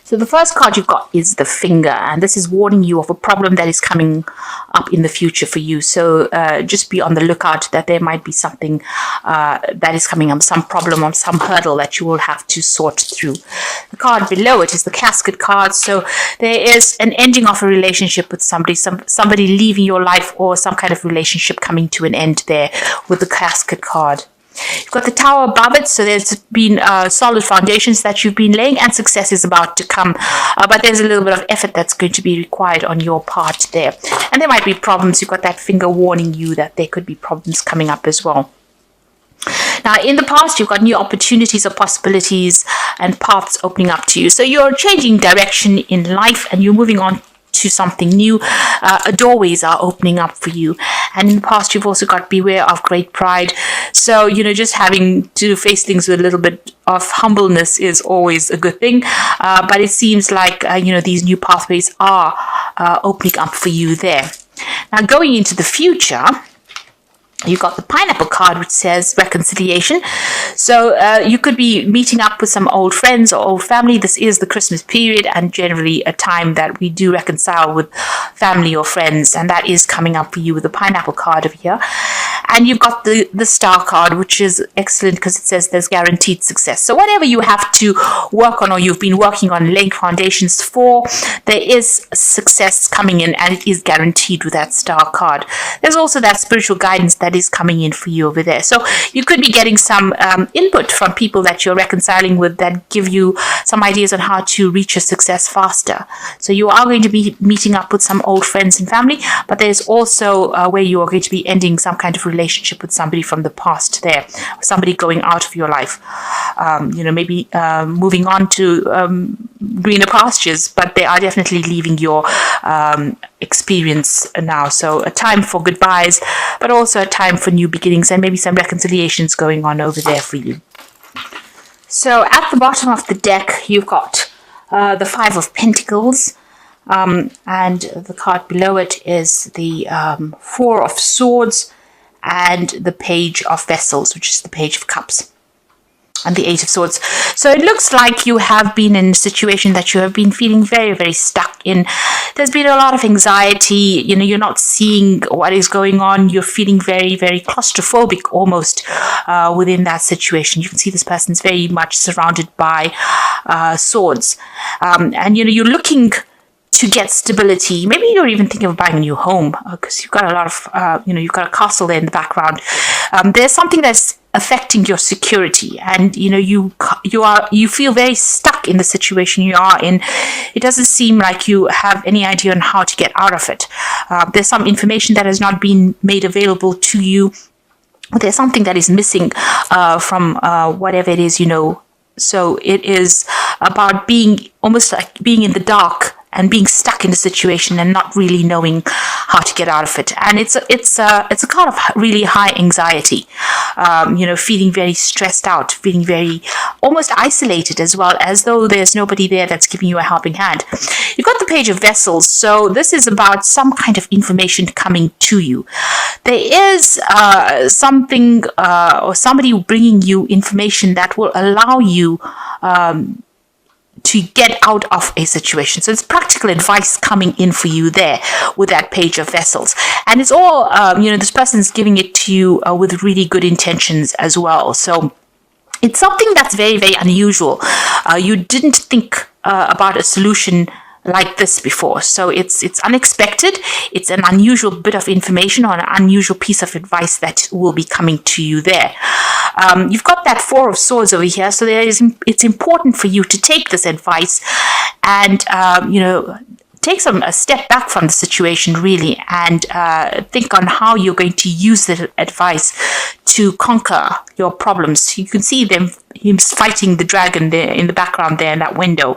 So the first card you've got is the finger, and this is warning you of a problem that is coming up in the future for you. So just be on the lookout that there might be something that is coming up, some problem or some hurdle that you will have to sort through. The card below it is the casket card. So there is an ending of a relationship with somebody, somebody leaving your life, or some kind of relationship coming to an end there with the casket card. You've got the tower above it, so there's been solid foundations that you've been laying, and success is about to come, but there's a little bit of effort that's going to be required on your part there, and there might be problems. You've got that finger warning you that there could be problems coming up as well. Now, in the past, you've got new opportunities or possibilities and paths opening up to you, so you're changing direction in life and you're moving on to something new. Doorways are opening up for you, and in the past you've also got beware of great pride. So just having to face things with a little bit of humbleness is always a good thing, but it seems like these new pathways are opening up for you there. Now, going into the future, you've got the pineapple card, which says reconciliation. So you could be meeting up with some old friends or old family. This is the Christmas period, and generally a time that we do reconcile with family or friends, and that is coming up for you with the pineapple card over here. And you've got the star card, which is excellent because it says there's guaranteed success. So whatever you have to work on, or you've been working on laying foundations for, there is success coming in, and it is guaranteed with that star card. There's also that spiritual guidance that is coming in for you over there. So you could be getting some input from people that you're reconciling with that give you some ideas on how to reach your success faster. So you are going to be meeting up with some old friends and family, but there's also where you are going to be ending some kind of relationship with somebody from the past there, somebody going out of your life, maybe moving on to greener pastures, but they are definitely leaving your experience now. So a time for goodbyes, but also a time for new beginnings, and maybe some reconciliations going on over there for you. So at the bottom of the deck, you've got the Five of Pentacles, and the card below it is the Four of Swords, and the Page of Vessels, which is the Page of Cups, and the Eight of Swords. So it looks like you have been in a situation that you have been feeling very, very stuck in. There's been a lot of anxiety. You're not seeing what is going on. You're feeling very, very claustrophobic almost within that situation. You can see this person's very much surrounded by swords. And you're looking to get stability. Maybe you're even thinking of buying a new home because you've got a lot of, you've got a castle there in the background. There's something that's affecting your security, and you feel very stuck in the situation you are in. It doesn't seem like you have any idea on how to get out of it. There's some information that has not been made available to you. There's something that is missing from whatever it is. So it is about being almost like being in the dark and being stuck in the situation and not really knowing how to get out of it. And it's a kind of really high anxiety, feeling very stressed out, feeling very almost isolated, as well, as though there's nobody there that's giving you a helping hand. You've got the Page of Vessels, so this is about some kind of information coming to you. There is something or somebody bringing you information that will allow you to get out of a situation. So it's practical advice coming in for you there with that Page of Vessels. And it's all, this person's giving it to you with really good intentions as well. So it's something that's very, very unusual. You didn't think about a solution like this before. So it's unexpected. It's an unusual bit of information or an unusual piece of advice that will be coming to you there. You've got that Four of Swords over here. So it's important for you to take this advice and, take a step back from the situation really, and think on how you're going to use the advice to conquer your problems. You can see him fighting the dragon there in the background there in that window.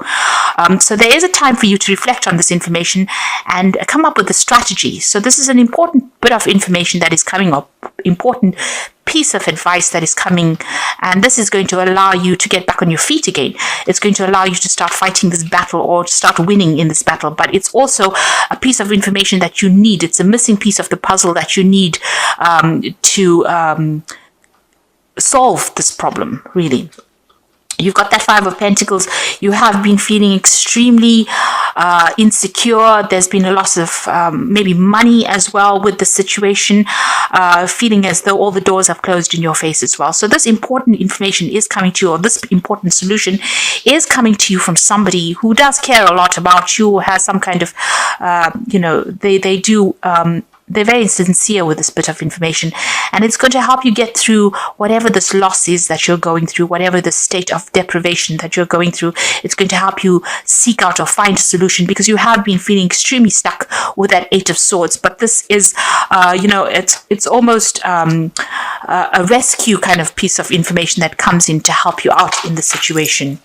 So there is a time for you to reflect on this information and come up with a strategy. So this is an important bit of information that is coming up, important piece of advice that is coming, and this is going to allow you to get back on your feet again. It's going to allow you to start fighting this battle or to start winning in this battle, but it's also a piece of information that you need. It's a missing piece of the puzzle that you need to solve this problem, really. You've got that Five of Pentacles. You have been feeling extremely insecure. There's been a loss of maybe money as well with the situation, feeling as though all the doors have closed in your face as well. So this important information is coming to you, or this important solution is coming to you from somebody who does care a lot about you, has some kind of, they do... they're very sincere with this bit of information, and it's going to help you get through whatever this loss is that you're going through, whatever the state of deprivation that you're going through. It's going to help you seek out or find a solution, because you have been feeling extremely stuck with that Eight of Swords. But this is, it's almost a rescue kind of piece of information that comes in to help you out in the situation.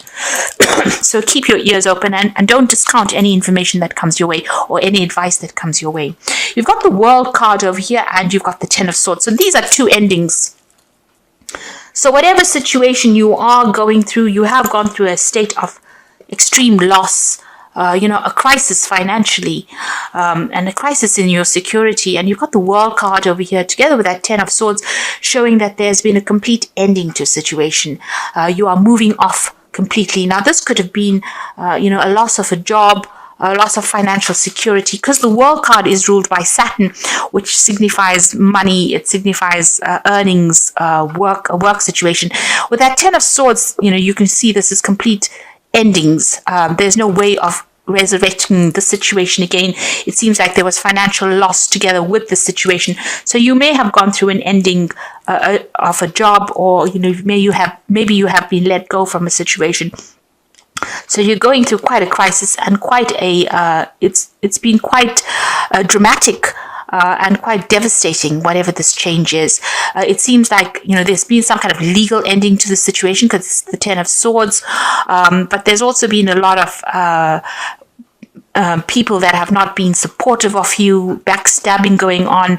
So keep your ears open and don't discount any information that comes your way or any advice that comes your way. You've got the World card over here, and you've got the Ten of Swords. So these are two endings. So whatever situation you are going through, you have gone through a state of extreme loss, a crisis financially, and a crisis in your security. And you've got the World card over here together with that Ten of Swords, showing that there's been a complete ending to a situation. You are moving off completely. Now, this could have been, a loss of a job, a loss of financial security, because the World card is ruled by Saturn, which signifies money. It signifies earnings, a work situation. With that Ten of Swords, you can see this is complete endings. There's no way of resurrecting the situation again. It seems like there was financial loss together with the situation. So you may have gone through an ending of a job, or maybe you have been let go from a situation. So you're going through quite a crisis and quite it's been quite dramatic and quite devastating, whatever this change is. It seems like, there's been some kind of legal ending to the situation because it's the Ten of Swords. But there's also been a lot of people that have not been supportive of you, backstabbing going on.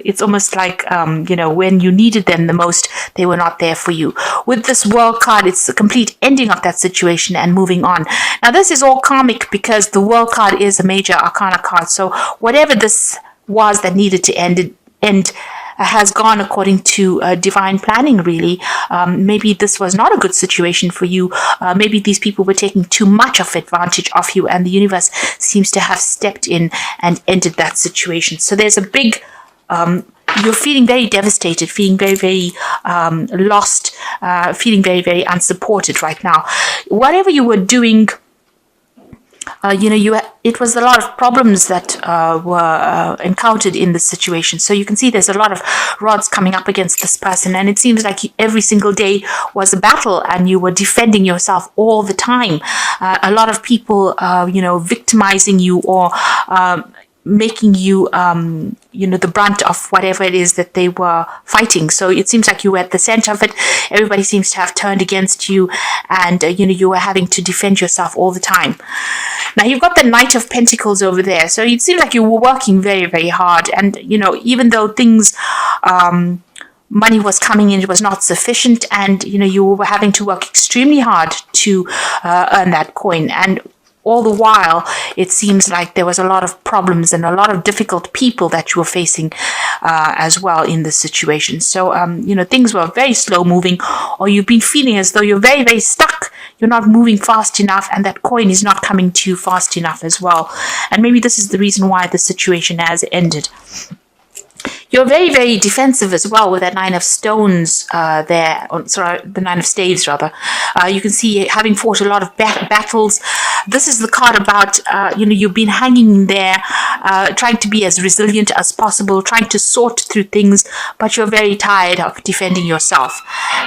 It's almost like, when you needed them the most, they were not there for you. With this World card, it's a complete ending of that situation and moving on. Now, this is all karmic because the World card is a major arcana card. So whatever this was that needed to end has gone according to divine planning, really. Maybe this was not a good situation for you. Maybe these people were taking too much of advantage of you, and the universe seems to have stepped in and ended that situation. So there's a big... you're feeling very devastated, feeling very, very lost, feeling very, very unsupported right now. Whatever you were doing... it was a lot of problems that were encountered in this situation. So you can see there's a lot of rods coming up against this person, and it seems like every single day was a battle, and you were defending yourself all the time. A lot of people, victimizing you or making you, the brunt of whatever it is that they were fighting. So it seems like you were at the center of it. Everybody seems to have turned against you, and, you were having to defend yourself all the time. Now, you've got the Knight of Pentacles over there. So it seems like you were working very, very hard. And, even though things... money was coming in, it was not sufficient, and, you were having to work extremely hard to earn that coin. And all the while, it seems like there was a lot of problems and a lot of difficult people that you were facing as well in this situation. So, things were very slow moving, or you've been feeling as though you're very, very stuck. You're not moving fast enough, and that coin is not coming to you fast enough as well. And maybe this is the reason why the situation has ended. You're very, very defensive as well with that Nine of Stones there. The Nine of Staves, rather. You can see having fought a lot of battles. This is the card about, you've been hanging there, trying to be as resilient as possible, trying to sort through things, but you're very tired of defending yourself.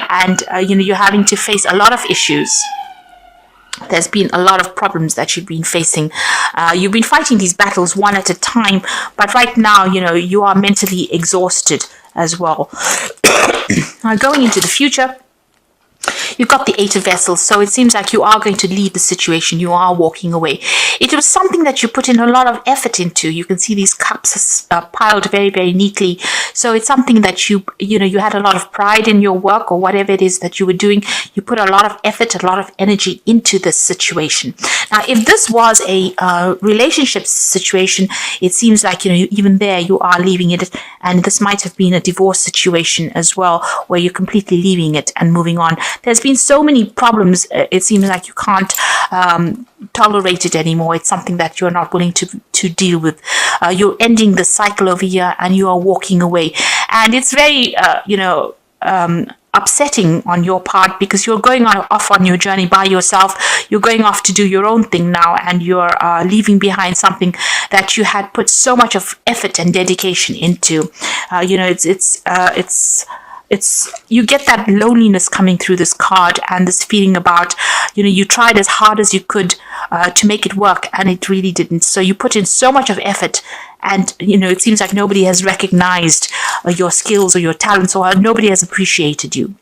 And, you're having to face a lot of issues. There's been a lot of problems that you've been facing. You've been fighting these battles one at a time, but right now, you are mentally exhausted as well. Now, going into the future, you've got the Eight of Vessels, so it seems like you are going to leave the situation. You are walking away. It was something that you put in a lot of effort into. You can see these cups piled very, very neatly. So it's something that you had a lot of pride in your work or whatever it is that you were doing. You put a lot of effort, a lot of energy into this situation. Now, if this was a relationship situation, it seems like, even there you are leaving it. And this might have been a divorce situation as well, where you're completely leaving it and moving on. There's been seen so many problems. It seems like you can't tolerate it anymore. It's something that you're not willing to deal with. You're ending the cycle over here and you are walking away. And it's very, upsetting on your part, because you're going off on your journey by yourself. You're going off to do your own thing now, and you're leaving behind something that you had put so much of effort and dedication into. It's you get that loneliness coming through this card, and this feeling about, you tried as hard as you could to make it work, and it really didn't. So you put in so much of effort, and it seems like nobody has recognized your skills or your talents, or nobody has appreciated you.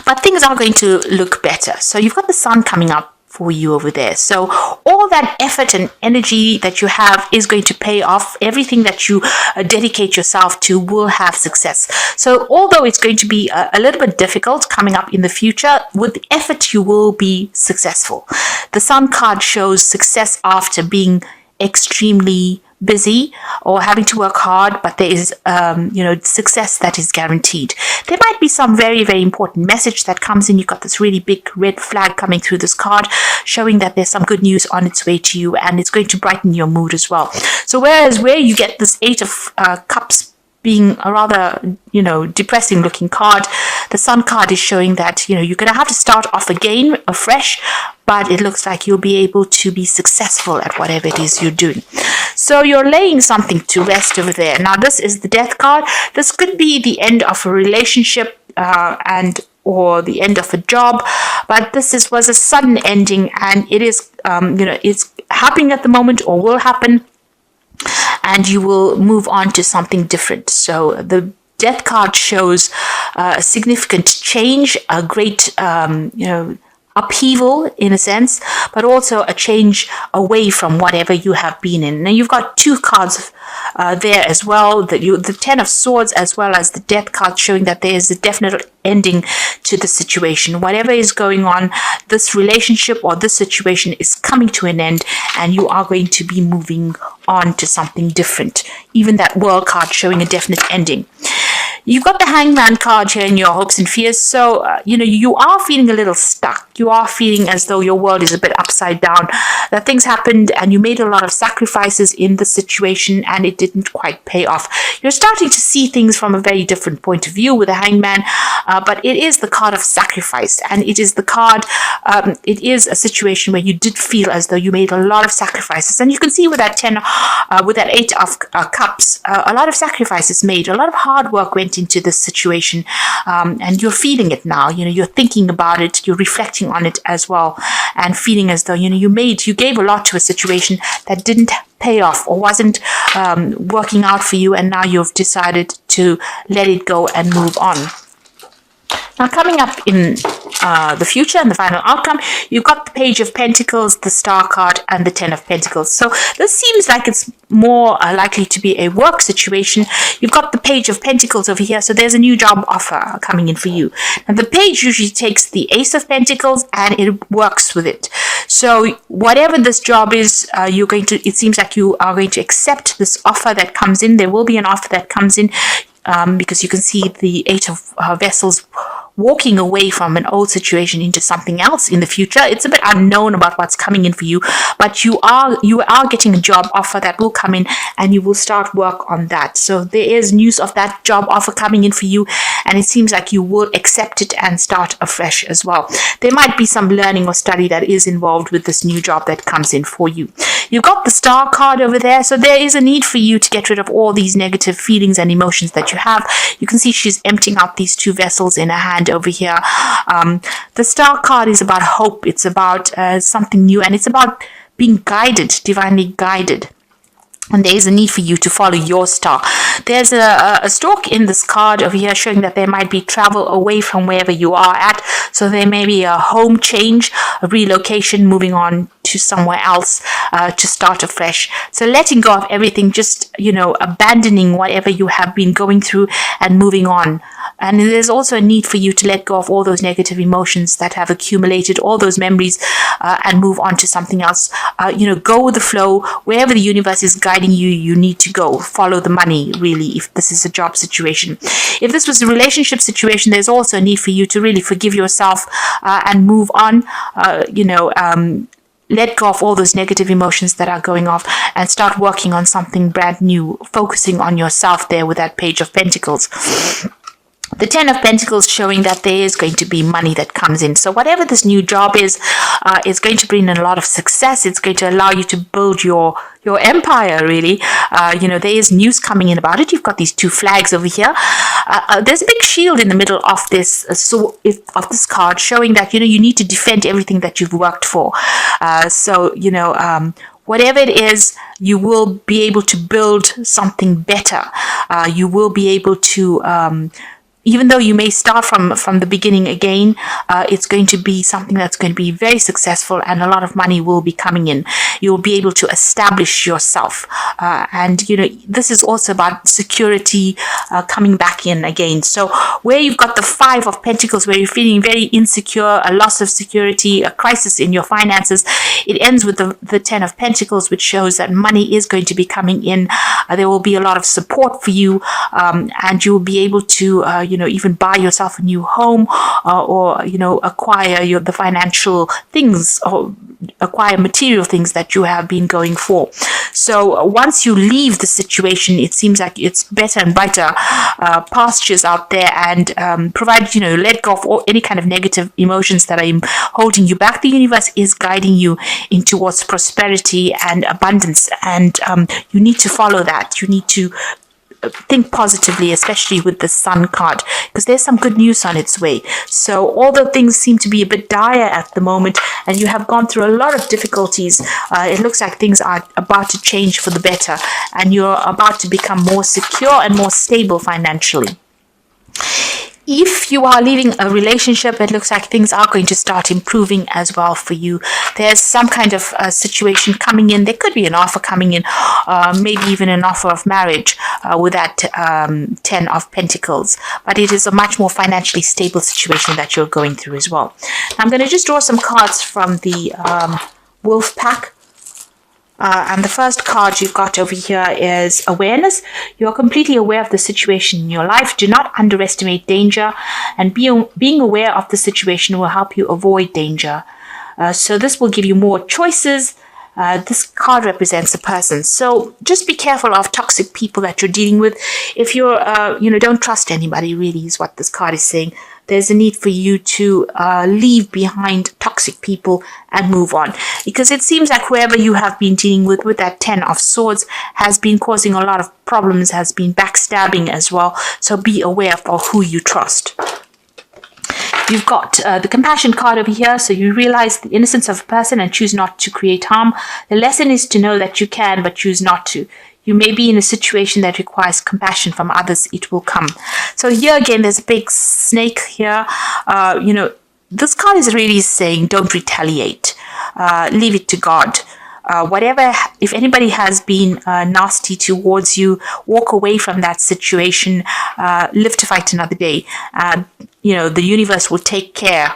But things are going to look better. So you've got the sun coming up for you over there. So all that effort and energy that you have is going to pay off. Everything that you dedicate yourself to will have success. So although it's going to be a little bit difficult coming up in the future, with effort you will be successful. The sun card shows success after being extremely busy or having to work hard, but there is success that is guaranteed. There might be some very, very important message that comes in. You've got this really big red flag coming through this card, showing that there's some good news on its way to you, and it's going to brighten your mood as well. So whereas where you get this 8 of Cups being a rather, depressing looking card, the sun card is showing that, you're going to have to start off again, afresh, but it looks like you'll be able to be successful at whatever it is you're doing. So you're laying something to rest over there. Now, this is the Death card. This could be the end of a relationship or the end of a job, but this was a sudden ending, and it is, it's happening at the moment or will happen, and you will move on to something different. So the Death card shows a significant change, a great, upheaval in a sense, but also a change away from whatever you have been in. Now you've got 2 cards there as well, the 10 of Swords as well as the Death card, showing that there is a definite ending to the situation. Whatever is going on, this relationship or this situation is coming to an end, and you are going to be moving on to something different. Even that World card showing a definite ending. You've got the Hangman card here in your hopes and fears. So, you are feeling a little stuck. You are feeling as though your world is a bit upside down. That things happened and you made a lot of sacrifices in the situation and it didn't quite pay off. You're starting to see things from a very different point of view with the Hangman, but it is the card of sacrifice, and it is the card, it is a situation where you did feel as though you made a lot of sacrifices. And you can see with that 10, with that 8 of Cups, a lot of sacrifices made, a lot of hard work went into this situation, and you're feeling it now. You're thinking about it, you're reflecting on it as well, and feeling as though you gave a lot to a situation that didn't pay off or wasn't working out for you, and now you've decided to let it go and move on. Now, coming up in the future and the final outcome, you've got the Page of Pentacles, the Star card, and the 10 of Pentacles. So this seems like it's more likely to be a work situation. You've got the Page of Pentacles over here, so there's a new job offer coming in for you. And the page usually takes the Ace of Pentacles and it works with it. So whatever this job is, it seems like you are going to accept this offer that comes in. There will be an offer that comes in, because you can see the 8 of Vessels walking away from an old situation into something else in the future. It's a bit unknown about what's coming in for you, but you are getting a job offer that will come in, and you will start work on that. So there is news of that job offer coming in for you, and it seems like you will accept it and start afresh as well. There might be some learning or study that is involved with this new job that comes in for you. You've got the Star card over there, so there is a need for you to get rid of all these negative feelings and emotions that you have. You can see she's emptying out these 2 vessels in her hand over here. The Star card is about hope. It's about something new, and it's about being guided, divinely guided. And there is a need for you to follow your star. There's a stalk in this card over here showing that there might be travel away from wherever you are at. So there may be a home change, a relocation, moving on to somewhere else to start afresh. So letting go of everything, just, abandoning whatever you have been going through and moving on. And there's also a need for you to let go of all those negative emotions that have accumulated, all those memories, and move on to something else. Go with the flow. Wherever the universe is guiding you, you need to go. Follow the money, really, if this is a job situation. If this was a relationship situation, there's also a need for you to really forgive yourself and move on. Let go of all those negative emotions that are going off and start working on something brand new, focusing on yourself there with that Page of Pentacles. The Ten of Pentacles showing that there is going to be money that comes in. So whatever this new job is going to bring in a lot of success. It's going to allow you to build your empire, really. There is news coming in about it. You've got these two flags over here. There's a big shield in the middle of this of this card, showing that you need to defend everything that you've worked for. Whatever it is, you will be able to build something better. You will be able to even though you may start from the beginning again, it's going to be something that's going to be very successful, and a lot of money will be coming in. You'll be able to establish yourself. This is also about security coming back in again. So where you've got the Five of Pentacles, where you're feeling very insecure, a loss of security, a crisis in your finances, it ends with the Ten of Pentacles, which shows that money is going to be coming in. There will be a lot of support for you, and you will be able to even buy yourself a new home, or acquire the financial things, or acquire material things that you have been going for. So once you leave the situation, it seems like it's better and brighter pastures out there, and provided let go of any kind of negative emotions that are holding you back. The universe is guiding you in towards prosperity and abundance, and you need to follow that. You need to think positively, especially with the Sun card, because there's some good news on its way. So although things seem to be a bit dire at the moment, and you have gone through a lot of difficulties, it looks like things are about to change for the better, and you're about to become more secure and more stable financially. If you are leaving a relationship, it looks like things are going to start improving as well for you. There's some kind of situation coming in. There could be an offer coming in, maybe even an offer of marriage with that Ten of Pentacles. But it is a much more financially stable situation that you're going through as well. I'm going to just draw some cards from the Wolf Pack. And the first card you've got over here is awareness. You're completely aware of the situation in your life. Do not underestimate danger, and being aware of the situation will help you avoid danger. So this will give you more choices. This card represents a person. So just be careful of toxic people that you're dealing with. If you're, don't trust anybody, really, is what this card is saying. There's a need for you to leave behind toxic people and move on, because it seems like whoever you have been dealing with that Ten of Swords, has been causing a lot of problems, has been backstabbing as well. So be aware of who you trust. You've got the compassion card over here. So you realize the innocence of a person and choose not to create harm. The lesson is to know that you can, but choose not to. You may be in a situation that requires compassion from others. It will come. So here again, there's a big snake here. This card is really saying don't retaliate. Leave it to God. If anybody has been nasty towards you, walk away from that situation. Live to fight another day. The universe will take care.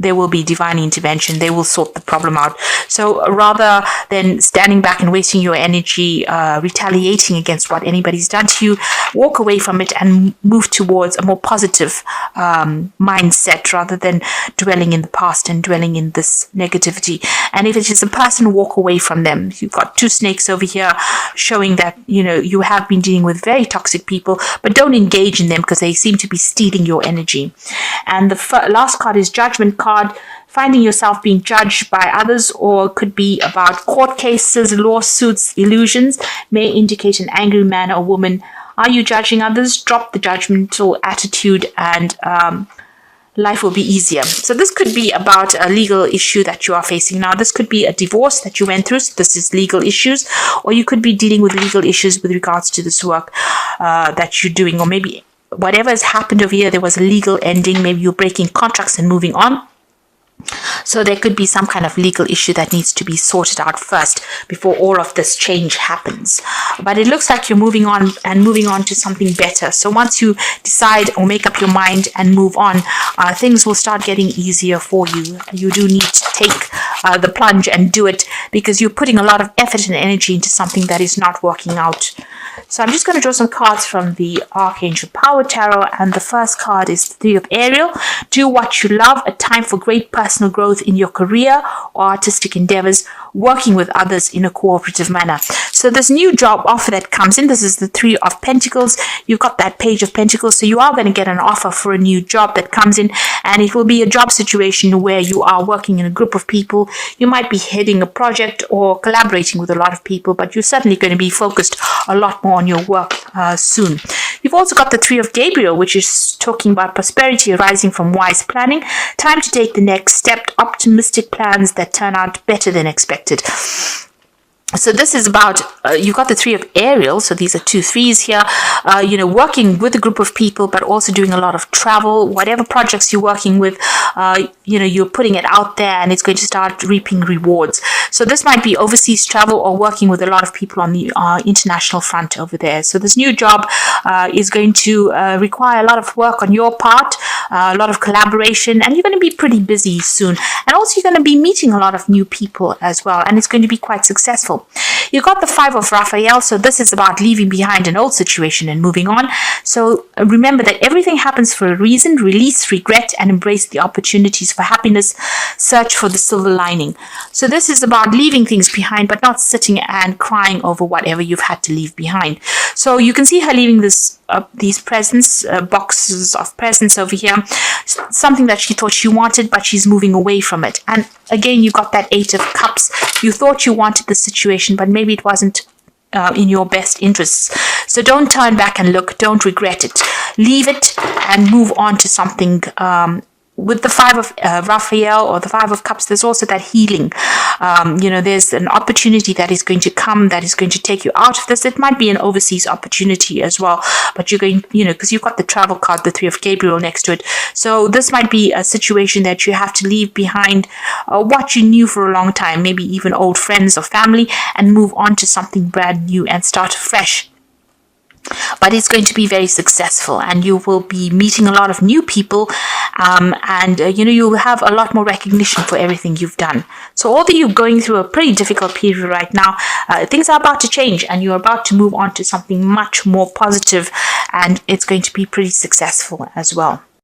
There will be divine intervention. They will sort the problem out. So rather than standing back and wasting your energy retaliating against what anybody's done to you, walk away from it and move towards a more positive mindset, rather than dwelling in the past and dwelling in this negativity. And if it is a person, walk away from them. You've got two snakes over here showing that you have been dealing with very toxic people, but don't engage in them because they seem to be stealing your energy. And the last card is Judgment card. Finding yourself being judged by others, or could be about court cases, lawsuits, illusions, may indicate an angry man or woman. Are you judging others? Drop the judgmental attitude, and life will be easier. So this could be about a legal issue that you are facing now. This could be a divorce that you went through. So this is legal issues, or you could be dealing with legal issues with regards to this work that you're doing, or maybe whatever has happened over here, there was a legal ending. Maybe you're breaking contracts and moving on. So there could be some kind of legal issue that needs to be sorted out first before all of this change happens. But it looks like you're moving on to something better. So once you decide or make up your mind and move on, things will start getting easier for you. You do need to take the plunge and do it, because you're putting a lot of effort and energy into something that is not working out. So I'm just going to draw some cards from the Archangel Power Tarot, and the first card is the Three of Ariel. Do what you love, a time for great personal growth in your career or artistic endeavors, working with others in a cooperative manner. So this new job offer that comes in, this is the Three of Pentacles. You've got that Page of Pentacles, so you are going to get an offer for a new job that comes in, and it will be a job situation where you are working in a group of people. You might be heading a project or collaborating with a lot of people, but you're certainly going to be focused a lot more on your work soon. You've also got the Three of Gabriel, which is talking about prosperity arising from wise planning. Time to take the next step, optimistic plans that turn out better than expected. So this is about, you've got the Three of Ariel, so these are 2 threes here, working with a group of people, but also doing a lot of travel. Whatever projects you're working with, you're putting it out there, and it's going to start reaping rewards. So this might be overseas travel or working with a lot of people on the international front over there. So this new job is going to require a lot of work on your part, a lot of collaboration, and you're going to be pretty busy soon. And also you're going to be meeting a lot of new people as well, and it's going to be quite successful. You got the Five of Raphael, so this is about leaving behind an old situation and moving on. So remember that everything happens for a reason. Release regret and embrace the opportunities for happiness. Search for the silver lining. So this is about leaving things behind, but not sitting and crying over whatever you've had to leave behind. So you can see her leaving these presents, boxes of presents over here, something that she thought she wanted, but she's moving away from it. And again, you got that Eight of Cups. You thought you wanted the situation, but maybe it wasn't in your best interests. So don't turn back and look. Don't regret it. Leave it and move on to something. With the Five of Raphael or the Five of Cups, there's also that healing. There's an opportunity that is going to come that is going to take you out of this. It might be an overseas opportunity as well, but you're going, because you've got the travel card, the Three of Gabriel next to it. So this might be a situation that you have to leave behind what you knew for a long time, maybe even old friends or family, and move on to something brand new and start fresh. But it's going to be very successful, and you will be meeting a lot of new people, and you will have a lot more recognition for everything you've done. So although you're going through a pretty difficult period right now, things are about to change, and you're about to move on to something much more positive, and it's going to be pretty successful as well.